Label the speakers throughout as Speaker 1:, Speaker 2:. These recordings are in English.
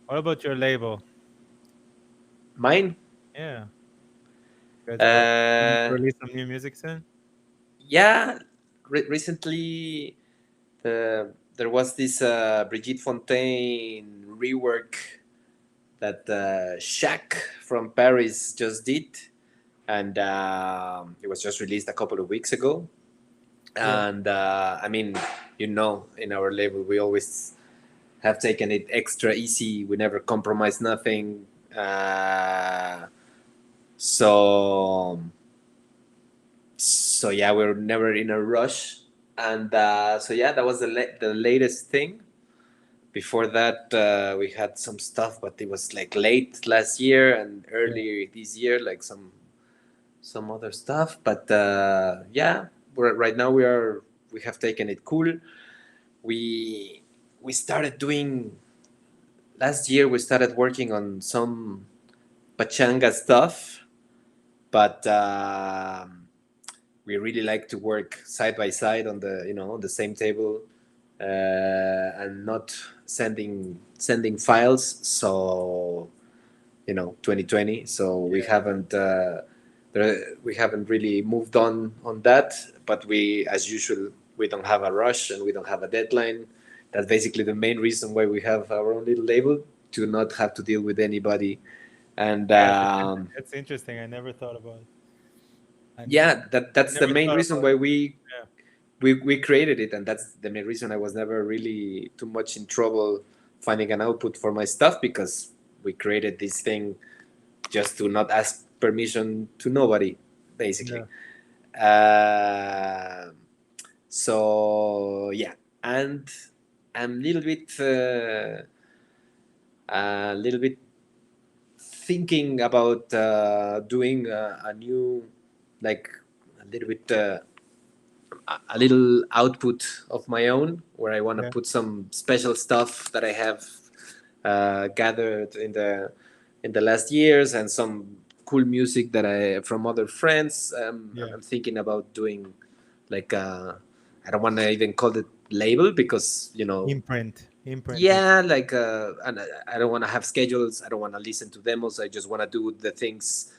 Speaker 1: What about your label?
Speaker 2: Mine.
Speaker 1: Yeah, you guys are going to
Speaker 2: Uh,
Speaker 1: release some new music soon.
Speaker 2: yeah, recently there was this Brigitte Fontaine rework that Shaq from Paris just did, and it was just released a couple of weeks ago.
Speaker 1: Yeah,
Speaker 2: And I mean, in our label, we always have taken it extra easy. We never compromise nothing. So so yeah, we're never in a rush. And so yeah, that was the latest thing. Before that, we had some stuff, but it was like late last year and
Speaker 1: yeah.
Speaker 2: earlier this year, like some other stuff. But yeah, right now we have taken it cool. We we started doing last year. We started working on some pachanga stuff, but we really like to work side by side on the same table, and not sending files. So 2020. So we haven't really moved on that. But we, as usual, we don't have a rush and we don't have a deadline. That's basically the main reason why we have our own little label, to not have to deal with anybody. And
Speaker 1: Yeah, that's interesting. I never thought about it. I, n-
Speaker 2: yeah, that's the
Speaker 1: never
Speaker 2: main
Speaker 1: thought
Speaker 2: reason
Speaker 1: about
Speaker 2: why
Speaker 1: it.
Speaker 2: we created it, and that's the main reason I was never really too much in trouble finding an output for my stuff, because we created this thing just to not ask permission to nobody,
Speaker 1: Yeah,
Speaker 2: basically. Uh, so yeah, and I'm a little bit thinking about doing a new, like a little bit. A little output of my own, where I want to
Speaker 1: yeah,
Speaker 2: put some special stuff that I have gathered in the last years, and some cool music that I from other friends.
Speaker 1: yeah.
Speaker 2: I'm thinking about doing like I don't want to even call it label, because
Speaker 1: Imprinting.
Speaker 2: yeah, like and I don't want to have schedules. I don't want to listen to demos. I just want to do the things.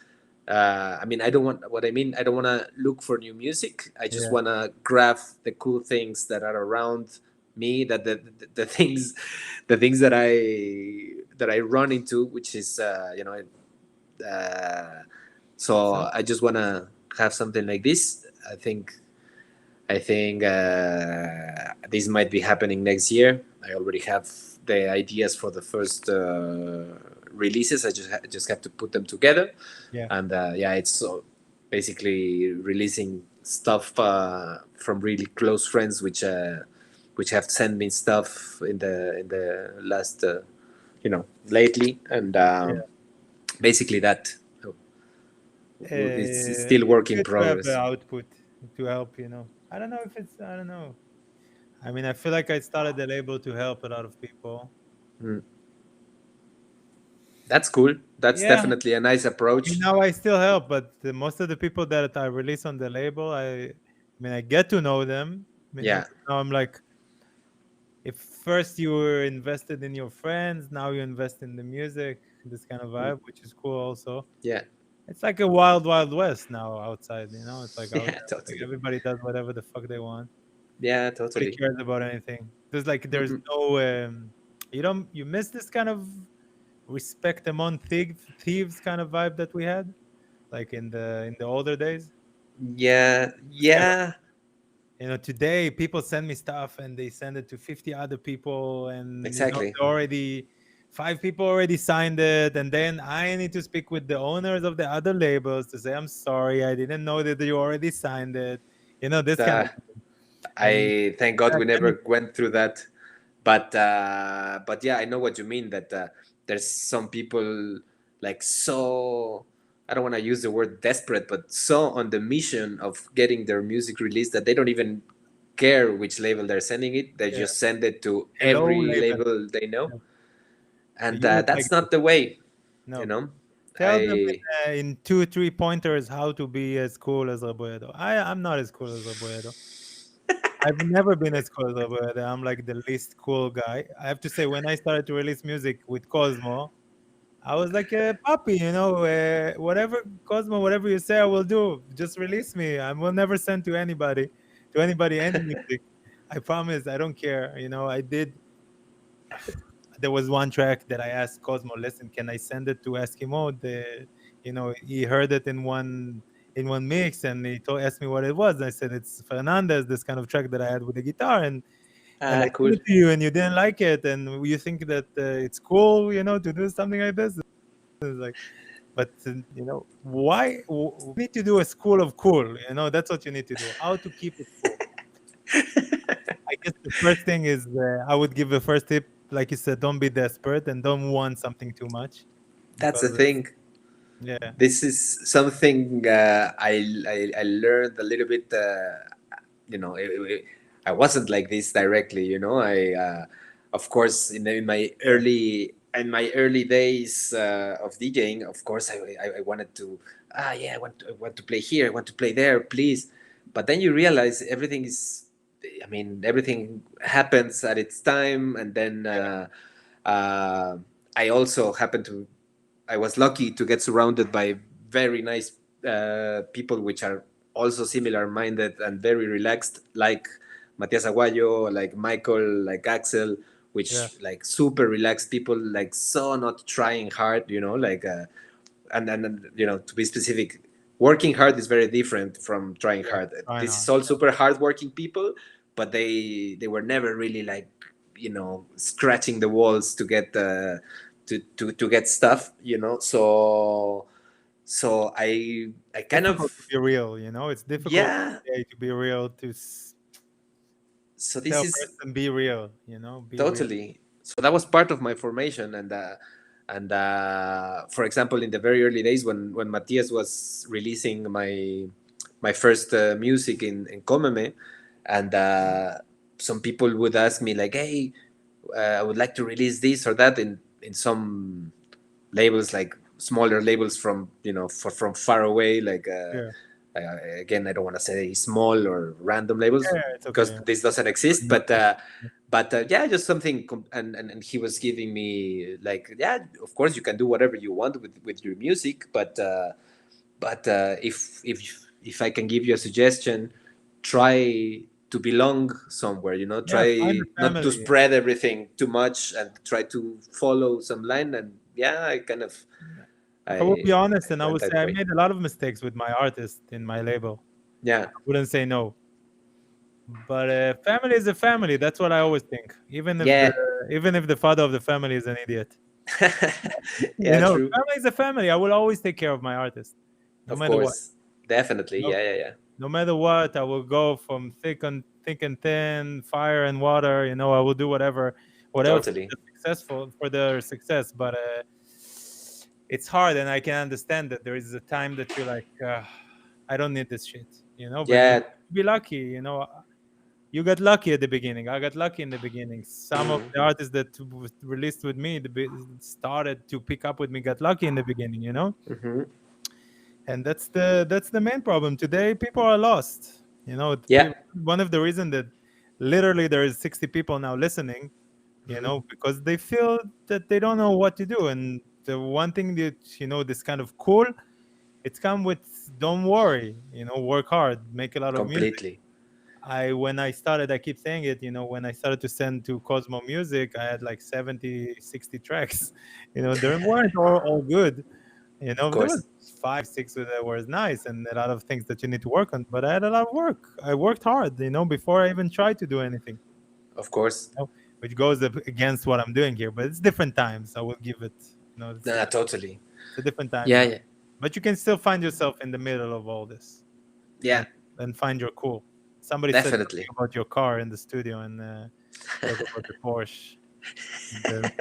Speaker 2: I mean, I don't want what I mean. I don't want to look for new music. I just
Speaker 1: Yeah,
Speaker 2: want to grab the cool things that are around me. That the things, the things that I run into, which is Uh, so
Speaker 1: so
Speaker 2: I just want to have something like this. I think this might be happening next year. I already have the ideas for the first releases. I just have to put them together,
Speaker 1: yeah,
Speaker 2: and yeah, it's basically releasing stuff from really close friends, which have sent me stuff in the last lately, and
Speaker 1: yeah.
Speaker 2: basically that. So it's still
Speaker 1: It's
Speaker 2: work in
Speaker 1: good to have the
Speaker 2: progress.
Speaker 1: output to help. I don't know if it's. I don't know. I mean, I feel like I started the label to help a lot of people.
Speaker 2: Mm. That's cool. That's
Speaker 1: Yeah,
Speaker 2: definitely a nice
Speaker 1: I mean,
Speaker 2: approach.
Speaker 1: now I still help, but most of the people that I release on the label, I mean, I get to know them.
Speaker 2: Yeah.
Speaker 1: Now I'm like, if first you were invested in your friends, now you invest in the music, this kind of
Speaker 2: Mm.
Speaker 1: vibe, which is cool also.
Speaker 2: Yeah.
Speaker 1: It's like a wild, wild west now outside, It's like out
Speaker 2: Yeah.
Speaker 1: there. Like
Speaker 2: Totally.
Speaker 1: everybody does whatever the fuck they want.
Speaker 2: Yeah.
Speaker 1: Nobody
Speaker 2: Totally.
Speaker 1: cares about anything. There's
Speaker 2: Mm-mm.
Speaker 1: no you miss this kind of respect among thieves kind of vibe that we had, like in the older days.
Speaker 2: Yeah.
Speaker 1: This kind of
Speaker 2: Yeah.
Speaker 1: today people send me stuff and they send it to 50 other people, and
Speaker 2: Exactly.
Speaker 1: they already five people already signed it, and then I need to speak with the owners of the other labels to say, I'm sorry, I didn't know that you already signed it. This kind of
Speaker 2: Uh,
Speaker 1: thing. And
Speaker 2: I thank God
Speaker 1: back
Speaker 2: we
Speaker 1: then
Speaker 2: never went through that. But yeah, I know what you mean. That there's some people, like, so I don't want to use the word desperate, but so on the mission of getting their music released that they don't even care which label they're sending it. They
Speaker 1: yeah,
Speaker 2: just send it to
Speaker 1: hello
Speaker 2: every
Speaker 1: label.
Speaker 2: label they know,
Speaker 1: Yeah.
Speaker 2: and
Speaker 1: You're not like
Speaker 2: that's
Speaker 1: this.
Speaker 2: not the way. You
Speaker 1: No.
Speaker 2: know,
Speaker 1: Tell them
Speaker 2: I
Speaker 1: in 2 3 pointers how to be as cool as Rebolledo. I'm not as cool as Rebolledo. I've never been as Cosmo, but I'm like the least cool guy. I have to say, when I started to release music with Cosmo, I was like a puppy, whatever Cosmo, whatever you say, I will do. Just release me. I will never send to anybody any music. I promise. I don't care. I did. There was one track that I asked Cosmo, listen, can I send it to Eskimo? He heard it in one mix, and asked me what it was. And I said it's Fernandez, this kind of track that I had with the guitar, and I
Speaker 2: Ah,
Speaker 1: sent
Speaker 2: cool.
Speaker 1: it to you, and you didn't like it, and you think that it's cool, to do something like this. It's like, but why you need to do a school of cool? That's what you need to do. How to keep it cool. I guess the first thing is I would give the first tip, like you said, don't be desperate and don't want something too much,
Speaker 2: That's the
Speaker 1: because
Speaker 2: thing.
Speaker 1: yeah,
Speaker 2: This is something I learned a little bit. I wasn't like this directly. Of course,
Speaker 1: yeah,
Speaker 2: in my early days of DJing, of course, I wanted to. Yeah, I want to play here. I want to play there, please. But then you realize everything is. I mean, everything happens at its time, and then
Speaker 1: yeah,
Speaker 2: uh, I also happen to I was lucky to get surrounded by very nice people which are also similar minded and very relaxed, like Matias Aguayo, like Michael, like Axel,
Speaker 1: yeah.
Speaker 2: which like super relaxed people, like so not trying hard, like and to be specific, working hard is very different from trying
Speaker 1: Yeah,
Speaker 2: hard.
Speaker 1: try
Speaker 2: This is
Speaker 1: not.
Speaker 2: all super hardworking people, but they were never really like scratching the walls to get to get stuff. So I kind
Speaker 1: Difficult to
Speaker 2: of
Speaker 1: be real. It's difficult
Speaker 2: yeah.
Speaker 1: to be real, to
Speaker 2: So
Speaker 1: tell
Speaker 2: this
Speaker 1: a
Speaker 2: is
Speaker 1: person be real. Be real.
Speaker 2: totally. So that was part of my formation, and for example, in the very early days when Matthias was releasing my first music in Comeme, and some people would ask me like, "Hey, I would like to release this or that in some labels, like smaller labels from from far away, like
Speaker 1: Yeah,
Speaker 2: again, I don't want to say small or random labels
Speaker 1: yeah, it's okay.
Speaker 2: because
Speaker 1: Yeah.
Speaker 2: this doesn't exist,
Speaker 1: Not
Speaker 2: but yeah, just something and he was giving me like, yeah, of course you can do whatever you want with your music, but if I can give you a suggestion, try to belong somewhere,
Speaker 1: Yeah, find
Speaker 2: try
Speaker 1: a
Speaker 2: not to
Speaker 1: family.
Speaker 2: spread everything too much and try to follow some line. And yeah,
Speaker 1: I will be
Speaker 2: I
Speaker 1: honest, and I will
Speaker 2: went
Speaker 1: say
Speaker 2: that
Speaker 1: I
Speaker 2: way.
Speaker 1: made a lot of mistakes with my artist in my label.
Speaker 2: Yeah.
Speaker 1: I wouldn't say no, but family is a family. That's what I always think.
Speaker 2: Yeah.
Speaker 1: Even if the father of the family is an idiot,
Speaker 2: Yeah, true.
Speaker 1: family is a family. I will always take care of my artist, no
Speaker 2: Of
Speaker 1: matter what.
Speaker 2: course. Definitely.
Speaker 1: No,
Speaker 2: Yeah, yeah, yeah.
Speaker 1: no matter what, I will go from thick and thin, fire and water. I will do whatever
Speaker 2: Totally.
Speaker 1: for their success. But it's hard, and I can understand that there is a time that you're like, I don't need this shit, But you
Speaker 2: Yeah.
Speaker 1: be lucky, You got lucky at the beginning. I got lucky in the beginning. Some of
Speaker 2: Mhm.
Speaker 1: the artists that released with me, started to pick up with me, got lucky in the beginning,
Speaker 2: Mhm.
Speaker 1: and that's the main problem today. People are lost.
Speaker 2: Yeah.
Speaker 1: One of the reason that literally there is 60 people now listening,
Speaker 2: Mhm.
Speaker 1: because they feel that they don't know what to do. And the one thing that this kind of cool, it's come with, don't worry, work hard, make a lot of music.
Speaker 2: Completely.
Speaker 1: When I started, I keep saying it, when I started to send to Cosmo Music, I had like 70, 60 tracks. They weren't all good.
Speaker 2: Of
Speaker 1: There was
Speaker 2: course.
Speaker 1: 5, 6 that was nice, and a lot of things that you need to work on. But I had a lot of work. I worked hard, before I even tried to do anything,
Speaker 2: Of course.
Speaker 1: which goes against what I'm doing here. But it's different times. I will give it,
Speaker 2: Nah, totally.
Speaker 1: it's a different time
Speaker 2: Yeah,
Speaker 1: now.
Speaker 2: yeah.
Speaker 1: But you can still find yourself in the middle of all this,
Speaker 2: Yeah.
Speaker 1: and find your cool. Somebody said something
Speaker 2: Definitely.
Speaker 1: about your car in the studio, and talk about the Porsche, the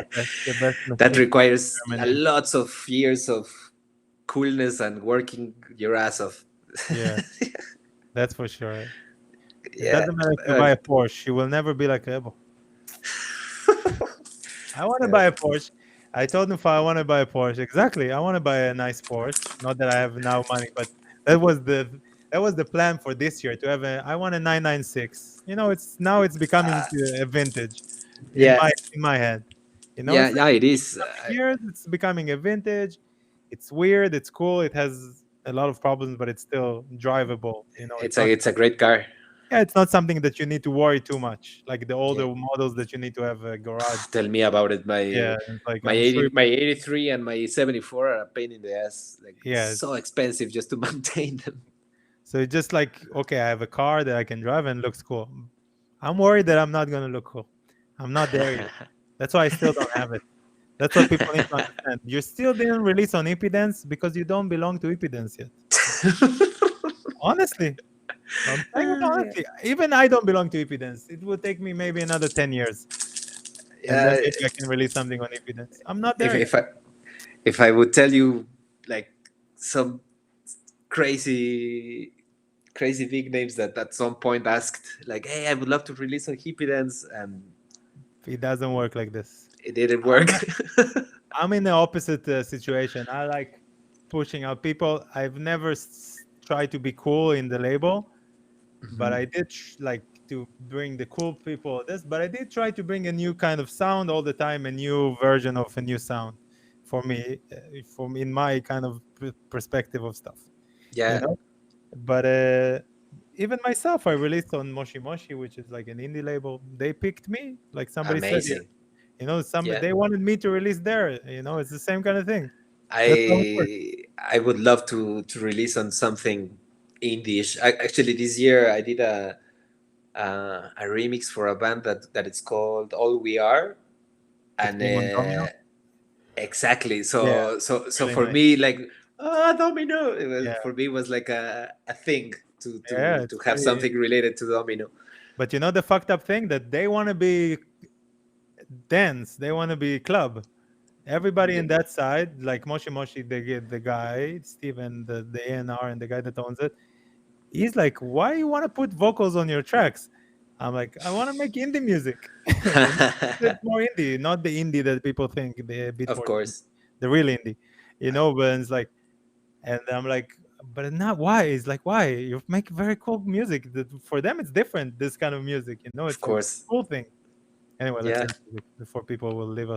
Speaker 1: best
Speaker 2: That
Speaker 1: machine
Speaker 2: requires
Speaker 1: in
Speaker 2: a
Speaker 1: Germany.
Speaker 2: lots of years of coolness and working your ass off.
Speaker 1: Yeah, that's for sure. It
Speaker 2: Yeah.
Speaker 1: doesn't matter if you
Speaker 2: Uh,
Speaker 1: buy a Porsche, you will never be like Ebo. I want to
Speaker 2: yeah.
Speaker 1: buy a Porsche. I told him if I want to buy a Porsche. Exactly. I want to buy a nice Porsche. Not that I have now money, but that was the that was the plan for this year to have a. I want a 996. It's now it's becoming a vintage, in
Speaker 2: Yeah,
Speaker 1: my head.
Speaker 2: yeah,
Speaker 1: It's like
Speaker 2: yeah. It is.
Speaker 1: coming years, it's becoming a vintage. It's weird. It's cool. It has a lot of problems, but it's still drivable. It's not.
Speaker 2: It's a great car.
Speaker 1: Yeah, it's not something that you need to worry too much, like the older models that you need to have a garage.
Speaker 2: Tell me about it.
Speaker 1: Yeah, it's like
Speaker 2: My
Speaker 1: I'm sure.
Speaker 2: 83 and my 74 are a pain in the ass. Like it's
Speaker 1: Yeah,
Speaker 2: so expensive just to maintain them.
Speaker 1: so it's just like, okay, I have a car that I can drive and looks cool. I'm worried that I'm not gonna look cool. I'm not there yet. That's why I still don't have it. That's what people need to understand. You still didn't release on Impedance because you don't belong to Impedance yet. Honestly, I'm saying it honestly. Even I don't belong to Impedance. It will take me maybe another 10 years, and then
Speaker 2: Yeah,
Speaker 1: maybe I can release something on Impedance. I'm not there yet.
Speaker 2: if if I would tell you like some crazy crazy big names that at some point asked like, "Hey, I would love to release on Hippie Dance," and
Speaker 1: It doesn't work like this.
Speaker 2: it didn't
Speaker 1: I'm
Speaker 2: work.
Speaker 1: I'm in the opposite situation. I like pushing out people. I've never tried to be cool in the label, but I did like to bring the cool people this. But I did try to bring a new kind of sound all the time, a new version of a new sound for me, from in my kind of perspective of stuff, you
Speaker 2: Yeah,
Speaker 1: know. But even myself, I released on Moshi Moshi, which is like an indie label. They picked me, like somebody said, yeah.
Speaker 2: amazing.
Speaker 1: Somebody
Speaker 2: Yeah,
Speaker 1: they wanted me to release there. It's the same kind of thing. That's how it works.
Speaker 2: I would love to release on something indie. Actually, this year I did a remix for a band that it's called All We Are,
Speaker 1: That
Speaker 2: and
Speaker 1: came on Domino.
Speaker 2: exactly.
Speaker 1: Yeah,
Speaker 2: So
Speaker 1: really
Speaker 2: for
Speaker 1: nice.
Speaker 2: me, like, Domino. It was
Speaker 1: Yeah,
Speaker 2: for me was like a thing
Speaker 1: yeah,
Speaker 2: to
Speaker 1: it's
Speaker 2: have
Speaker 1: pretty.
Speaker 2: something related to Domino.
Speaker 1: But the fucked up thing that they want to be dance, they want to be club. Everybody
Speaker 2: Yeah.
Speaker 1: in that side, like Moshi Moshi, the guy Steven, the A&R, and the guy that owns it, he's like, "Why you want to put vocals on your tracks?" I'm like, "I want to make indie music." It's more indie, not the indie that people think, the
Speaker 2: Of
Speaker 1: Beatport,
Speaker 2: course,
Speaker 1: the real indie, But it's like, and I'm like, but not why? It's like, why? You make very cool music. For them, it's different. This kind of music,
Speaker 2: of
Speaker 1: it's a
Speaker 2: course.
Speaker 1: cool thing. Anyway, let's
Speaker 2: Yeah.
Speaker 1: end music before people will leave us.